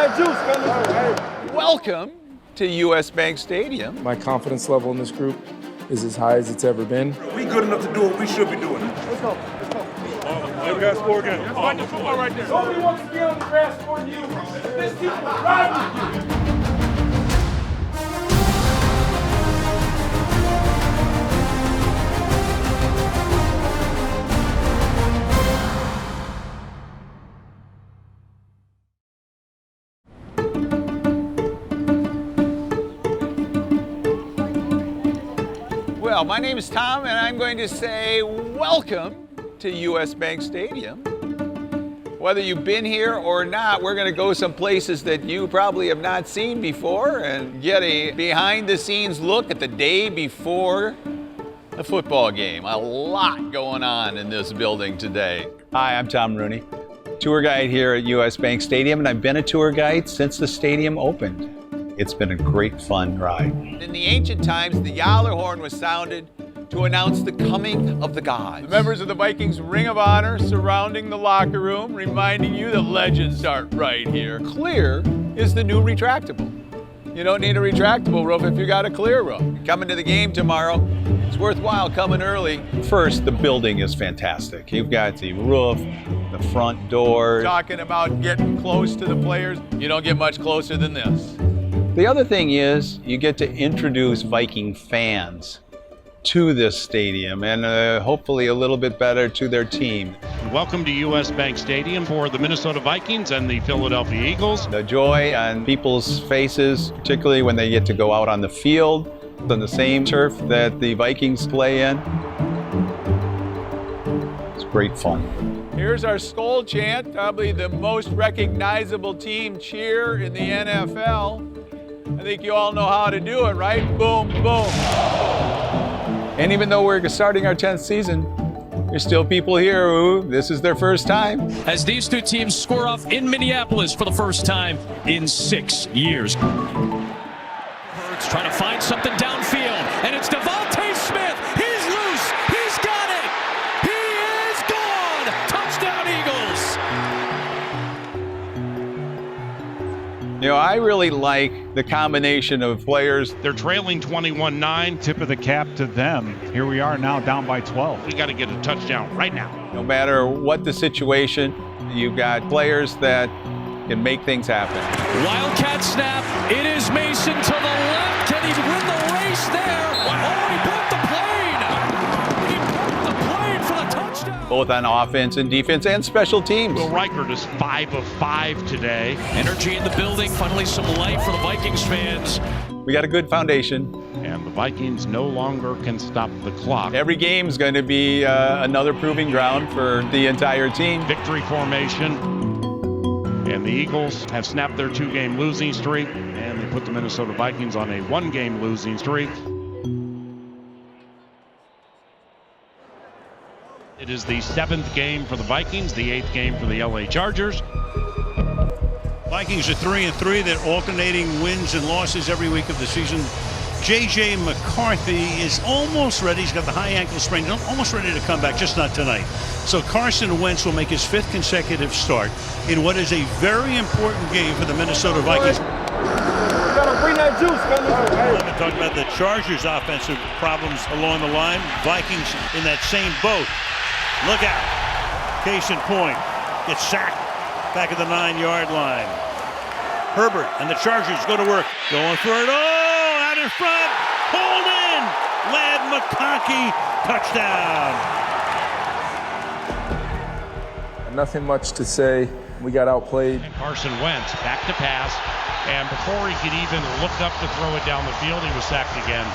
that juice, fellas. Welcome to US Bank Stadium. My confidence level in this group is as high as it's ever been. We good enough to do what we should be doing. Let's go. Let's go. We got to score again. That's the football right there. Nobody wants to be on the grass more than you. This team will ride with you. Well, my name is Tom, and I'm going to say welcome to US Bank Stadium. Whether you've been here or not, we're going to go some places that you probably have not seen before and get a behind-the-scenes look at the day before the football game. A lot going on in this building today. Hi, I'm Tom Rooney, tour guide here at US Bank Stadium, and I've been a tour guide since the stadium opened. It's been a great fun ride. In the ancient times, the Yowler horn was sounded to announce the coming of the gods. The members of the Vikings Ring of Honor surrounding the locker room, reminding you that legends start right here. Clear is the new retractable. You don't need a retractable roof if you got a clear roof. Coming to the game tomorrow, it's worthwhile coming early. First, the building is fantastic. You've got the roof, the front door. Talking about getting close to the players, you don't get much closer than this. The other thing is you get to introduce Viking fans to this stadium and hopefully a little bit better to their team. Welcome to US Bank Stadium for the Minnesota Vikings and the Philadelphia Eagles. The joy on people's faces, particularly when they get to go out on the field, on the same turf that the Vikings play in. It's great fun. Here's our Skol chant, probably the most recognizable team cheer in the NFL. I think you all know how to do it, right? Boom, boom. And even though we're starting our 10th season, there's still people here who this is their first time. As these two teams square off in Minneapolis for the first time in 6 years. Hurts trying to find something downfield, and it's Devontae Smith. He's loose. He's got it. He is gone. Touchdown, Eagles. You know, I really like the combination of players. They're trailing 21-9. Tip of the cap to them. Here we are now down by 12. We got to get a touchdown right now. No matter what the situation, you've got players that can make things happen. Wildcat snap. It is Mason to the left. Can he win the race there? Oh, he broke the plane. He broke the plane for the touchdown. Both on offense and defense and special teams. Will Reichert is 5 of 5 today. Energy in the building. Finally some life for the Vikings fans. We got a good foundation. And the Vikings no longer can stop the clock. Every game is going to be another proving ground for the entire team. Victory formation. And the Eagles have snapped their 2-game losing streak, and they put the Minnesota Vikings on a 1-game losing streak. It is the 7th game for the Vikings, the 8th game for the LA Chargers. Vikings are 3-3. They're alternating wins and losses every week of the season. J.J. McCarthy is almost ready. He's got the high ankle sprain, almost ready to come back, just not tonight. So Carson Wentz will make his 5th consecutive start in what is a very important game for the Minnesota Vikings. We gotta bring that juice, fellas. I've been talking about the Chargers' offensive problems along the line. Vikings in that same boat. Look out. Case in point. Gets sacked back at the 9-yard line. Herbert and the Chargers go to work. Going for it. Oh, out in front. Hold in. Ladd McConkey. Touchdown. Nothing much to say. We got outplayed. And Carson Wentz back to pass. And before he could even look up to throw it down the field, he was sacked again.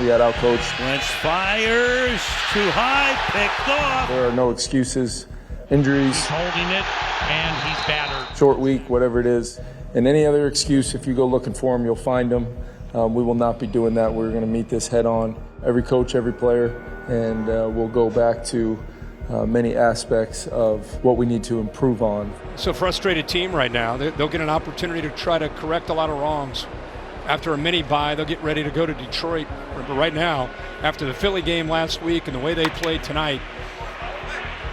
We got outcoached. Wentz fires. Too high. Picked off. There are no excuses. Injuries. He's holding it, and he's battered. Short week, whatever it is. And any other excuse, if you go looking for them, you'll find them. We will not be doing that. We're going to meet this head on. Every coach, every player. And we'll go back to many aspects of what we need to improve on. It's a frustrated team right now. They'll get an opportunity to try to correct a lot of wrongs. After a mini bye, they'll get ready to go to Detroit. But right now, after the Philly game last week and the way they played tonight,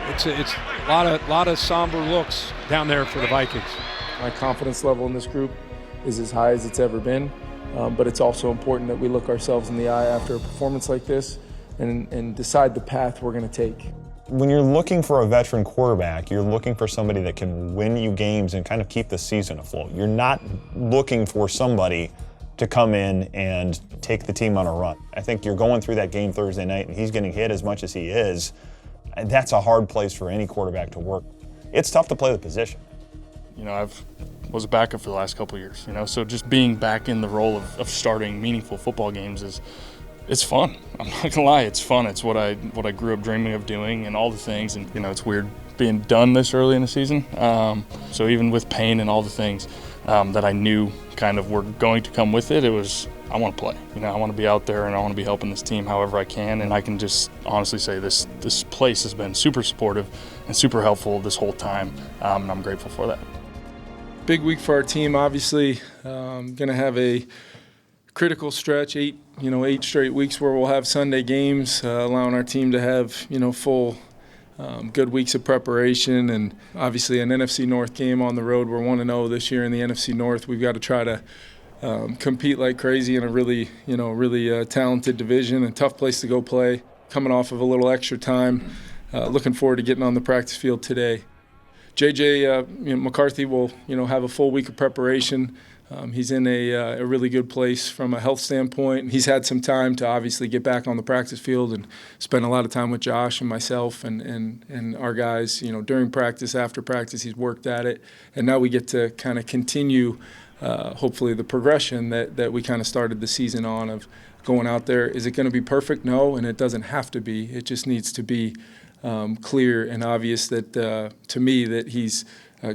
it's a lot of somber looks down there for the Vikings. My confidence level in this group is as high as it's ever been, but it's also important that we look ourselves in the eye after a performance like this and decide the path we're going to take. When you're looking for a veteran quarterback, you're looking for somebody that can win you games and kind of keep the season afloat. You're not looking for somebody to come in and take the team on a run. I think you're going through that game Thursday night and he's getting hit as much as he is. That's a hard place for any quarterback to work. It's tough to play the position. You know, was a backup for the last couple of years, you know, so just being back in the role of starting meaningful football games it's fun. I'm not gonna lie, it's fun. It's what I grew up dreaming of doing and all the things, and you know, it's weird being done this early in the season. So even with pain and all the things that I knew kind of were going to come with it, I want to play. You know, I want to be out there and I want to be helping this team however I can, and I can just honestly say this place has been super supportive and super helpful this whole time, and I'm grateful for that. Big week for our team, obviously. Going to have a critical stretch, 8 straight weeks where we'll have Sunday games, allowing our team to have, full good weeks of preparation, and obviously an NFC North game on the road. We're 1-0 this year in the NFC North. We've got to try to compete like crazy in a really talented division, a tough place to go play. Coming off of a little extra time, looking forward to getting on the practice field today. JJ McCarthy will, have a full week of preparation. He's in a really good place from a health standpoint. He's had some time to obviously get back on the practice field and spend a lot of time with Josh and myself and our guys. During practice, after practice, he's worked at it. And now we get to kind of continue, hopefully, the progression that we kind of started the season on of going out there. Is it going to be perfect? No, and it doesn't have to be. It just needs to be clear and obvious that, to me, that he's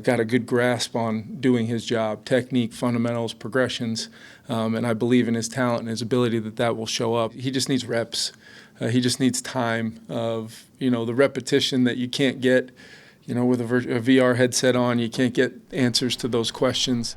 got a good grasp on doing his job, technique, fundamentals, progressions, and I believe in his talent and his ability that will show up. He just needs reps. He just needs time of, the repetition that you can't get, with a VR headset on. You can't get answers to those questions.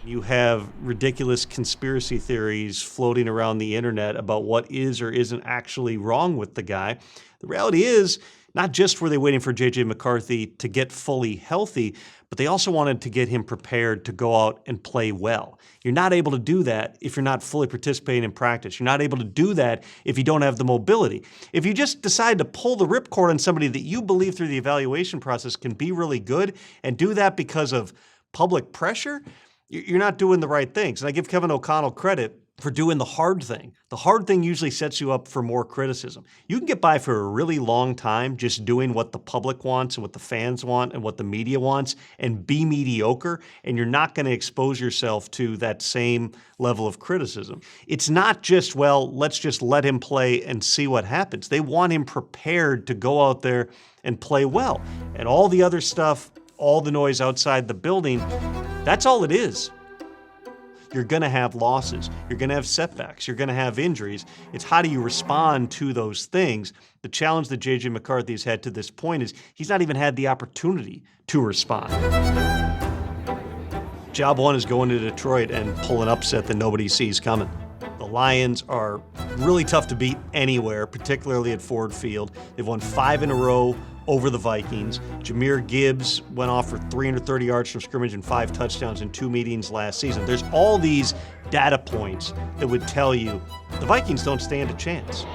You have ridiculous conspiracy theories floating around the internet about what is or isn't actually wrong with the guy. The reality is, not just were they waiting for J.J. McCarthy to get fully healthy, but they also wanted to get him prepared to go out and play well. You're not able to do that if you're not fully participating in practice. You're not able to do that if you don't have the mobility. If you just decide to pull the ripcord on somebody that you believe through the evaluation process can be really good and do that because of public pressure, you're not doing the right things. And I give Kevin O'Connell credit for doing the hard thing. The hard thing usually sets you up for more criticism. You can get by for a really long time just doing what the public wants and what the fans want and what the media wants and be mediocre, and you're not going to expose yourself to that same level of criticism. It's not just, well, let's just let him play and see what happens. They want him prepared to go out there and play well. And all the other stuff, all the noise outside the building, that's all it is. You're going to have losses. You're going to have setbacks. You're going to have injuries. It's how do you respond to those things? The challenge that J.J. McCarthy has had to this point is he's not even had the opportunity to respond. Job one is going to Detroit and pull an upset that nobody sees coming. The Lions are really tough to beat anywhere, particularly at Ford Field. They've won 5 in a row over the Vikings. Jahmyr Gibbs went off for 330 yards from scrimmage and 5 touchdowns in 2 meetings last season. There's all these data points that would tell you the Vikings don't stand a chance.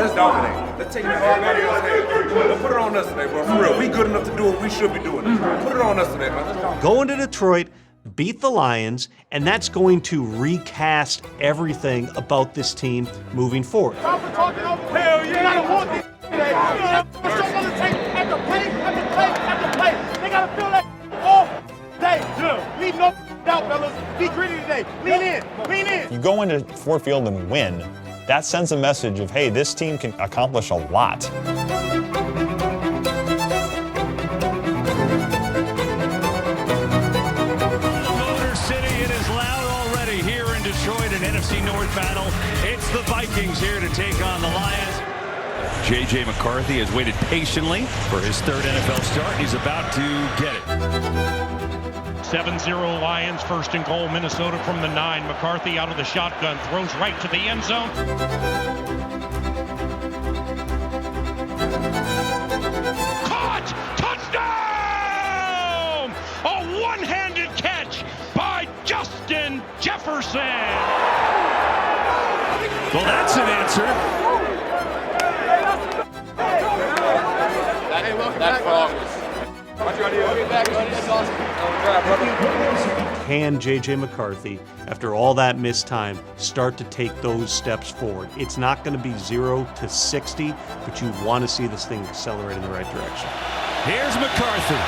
Let's dominate. Let's take it everybody else today. Let's put it on us today, bro. For real, we good enough to do what we should be doing. Put it on us today, man. Let's go. Going to Detroit, beat the Lions, and that's going to recast everything about this team moving forward. Hell yeah! They gotta feel that all day. Leave no doubt, fellas. Be gritty today. Lean in. Lean in. You go into Ford Field and win, that sends a message of, hey, this team can accomplish a lot. Motor City, it is loud already here in Detroit, an NFC North battle. It's the Vikings here to take on the Lions. J.J. McCarthy has waited patiently for his 3rd NFL start, and he's about to get it. 7-0 Lions, 1st and goal, Minnesota from the 9. McCarthy out of the shotgun, throws right to the end zone. Caught! Touchdown! A one-handed catch by Justin Jefferson. Well, that's an answer. That's wrong. Can J.J. McCarthy, after all that missed time, start to take those steps forward? It's not going to be 0 to 60, but you want to see this thing accelerate in the right direction. Here's McCarthy.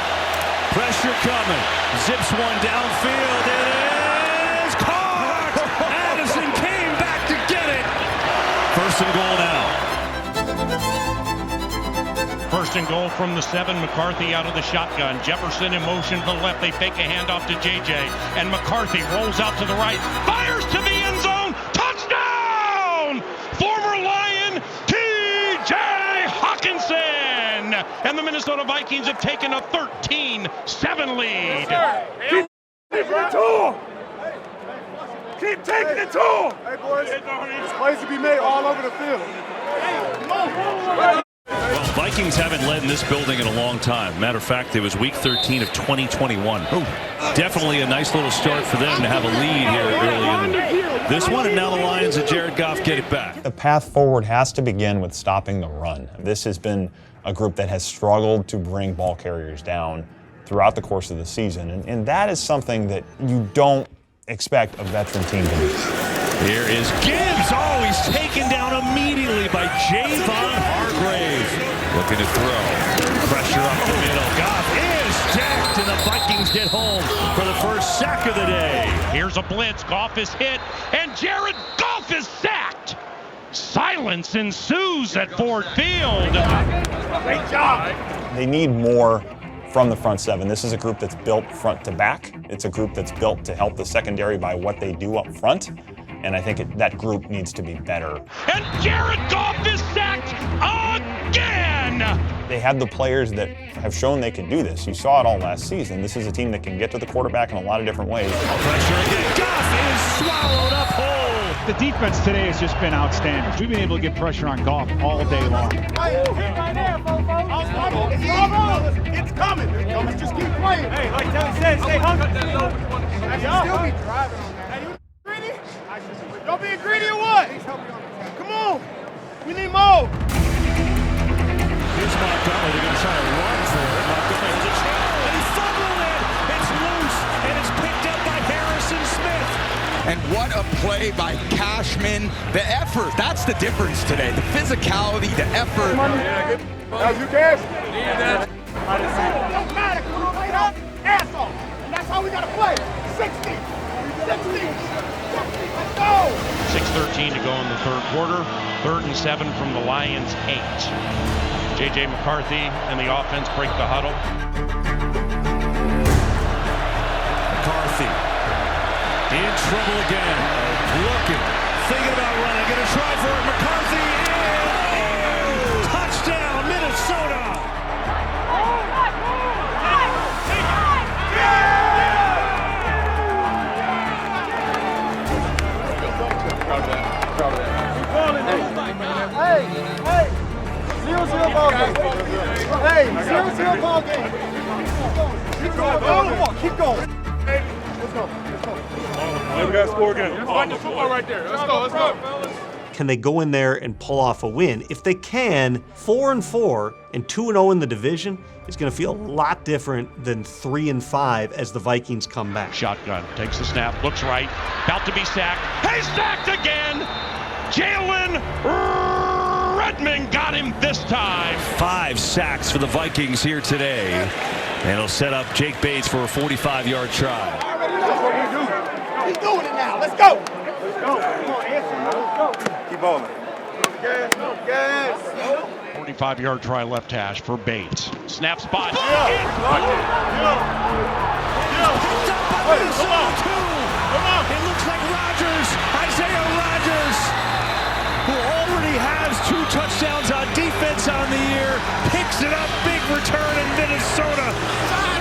Pressure coming. Zips one downfield. It is caught! Addison came back to get it. First and goal now. First and goal from the 7. McCarthy out of the shotgun. Jefferson in motion to the left. They fake a handoff to JJ. And McCarthy rolls out to the right. Fires to the end zone. Touchdown! Former Lion T.J. Hawkinson. And the Minnesota Vikings have taken a 13-7 lead. Keep taking it to him. Keep taking it to him. Hey, boys, there's plays to be made all over the field. Well, Vikings haven't led in this building in a long time. Matter of fact, it was week 13 of 2021. Definitely a nice little start for them to have a lead here early in this one, and now the Lions and Jared Goff get it back. The path forward has to begin with stopping the run. This has been a group that has struggled to bring ball carriers down throughout the course of the season, and that is something that you don't expect a veteran team to do. Here is Gibbs. Oh, he's taken down immediately by Javon Hargrave. Looking to throw. Pressure up the middle. Goff is jacked, and the Vikings get home for the first sack of the day. Here's a blitz. Goff is hit, and Jared Goff is sacked. Silence ensues at Ford Field. Great job. They need more from the front 7. This is a group that's built front to back. It's a group that's built to help the secondary by what they do up front. And I think that group needs to be better. And Jared Goff is sacked again! They have the players that have shown they can do this. You saw it all last season. This is a team that can get to the quarterback in a lot of different ways. Pressure again. Goff is swallowed up whole. The defense today has just been outstanding. We've been able to get pressure on Goff all day long. It's coming. Just keep playing. Hey, like Telly said, stay hungry. Still be driving on that. Greedy? Y'all being greedy or what? Come on. We need more. Here's Montgomery. They're going to try to run for it. Montgomery has a trail, and he fumbled it. It's loose, and it's picked up by Harrison Smith. And what a play by Cashman. The effort, that's the difference today. The physicality, the effort. As you cash? It don't matter. We're playing our ass off. And that's how we got to play. 60. Let's go. 6:13 to go in the third quarter. 3rd and 7 from the Lions' 8. J.J. McCarthy and the offense break the huddle. McCarthy in trouble again. Looking, thinking about running. Going to try for it. McCarthy in. Touchdown, Minnesota. Hey, 0-0 ball game. Hey, 0-0 ball game. Keep going. Come on, keep going. Let's go. We got to score again. Find the football right there. Let's go. Can they go in there and pull off a win? If they can, 4-4 and 2-0 in the division is going to feel a lot different than 3-5 as the Vikings come back. Shotgun, takes the snap, looks right, about to be sacked. Hey, sacked again! Jalen Redmond got him this time. 5 sacks for the Vikings here today. And it'll set up Jake Bates for a 45-yard try. That's what we do. He's doing it now. Let's go. Let's go. Come on, answer. Let's go. Keep balling. Gas. 45-yard try left hash for Bates. Snap spot. Picked up by Minnesota, too. It looks like Rodgers, Isaiah Rodgers, who already has 2 touchdowns on defense on the year, picks it up, big return in Minnesota.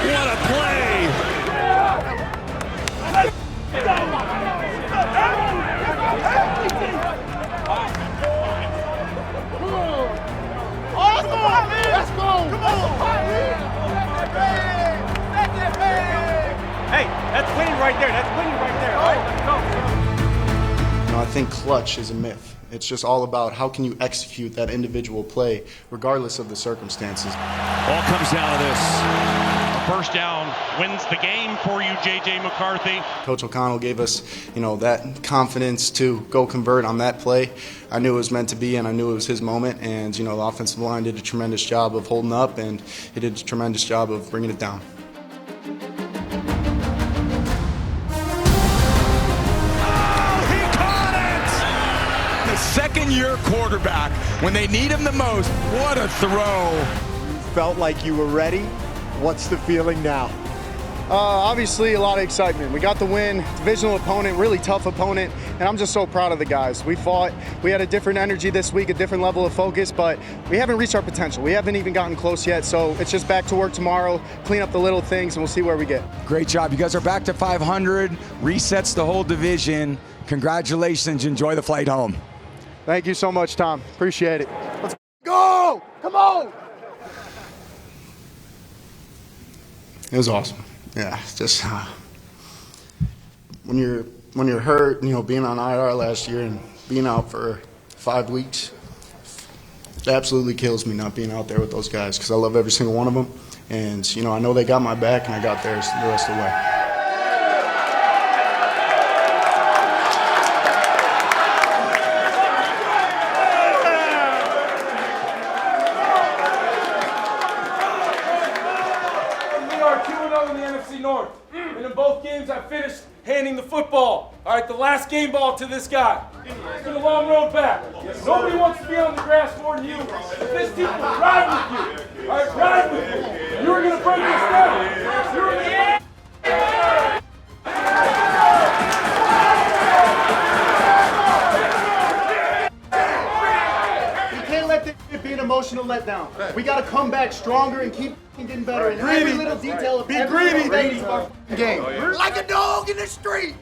What a play. Let's go. Come on. Hey, that's winning right there. That's winning right there. All right, let's go. I think clutch is a myth. It's just all about how can you execute that individual play regardless of the circumstances. All comes down to this. A first down wins the game for you, J.J. McCarthy. Coach O'Connell gave us, that confidence to go convert on that play. I knew it was meant to be, and I knew it was his moment. And, the offensive line did a tremendous job of holding up, and he did a tremendous job of bringing it down. Second-year quarterback, when they need him the most, what a throw. You felt like you were ready. What's the feeling now? Obviously a lot of excitement. We got the win, divisional opponent, really tough opponent, and I'm just so proud of the guys. We fought, we had a different energy this week, a different level of focus, but we haven't reached our potential. We haven't even gotten close yet, so it's just back to work tomorrow, clean up the little things, and we'll see where we get. Great job. You guys are back to 500, resets the whole division. Congratulations. Enjoy the flight home. Thank you so much, Tom. Appreciate it. Let's go! Come on! It was awesome. Yeah, just when you're hurt, being on IR last year and being out for 5 weeks, it absolutely kills me not being out there with those guys because I love every single one of them. And, I know they got my back and I got theirs the rest of the way. North. And in both games, I finished handing the football. All right, the last game ball to this guy. It's been a long road back. Nobody wants to be on the grass more than you. But this team will ride with you. All right, ride with you. You were going to break this down. You were going to... We can't let this be an emotional letdown. We got to come back stronger and keep getting better in every little detail of every little phase of our game. Like a dog in the street.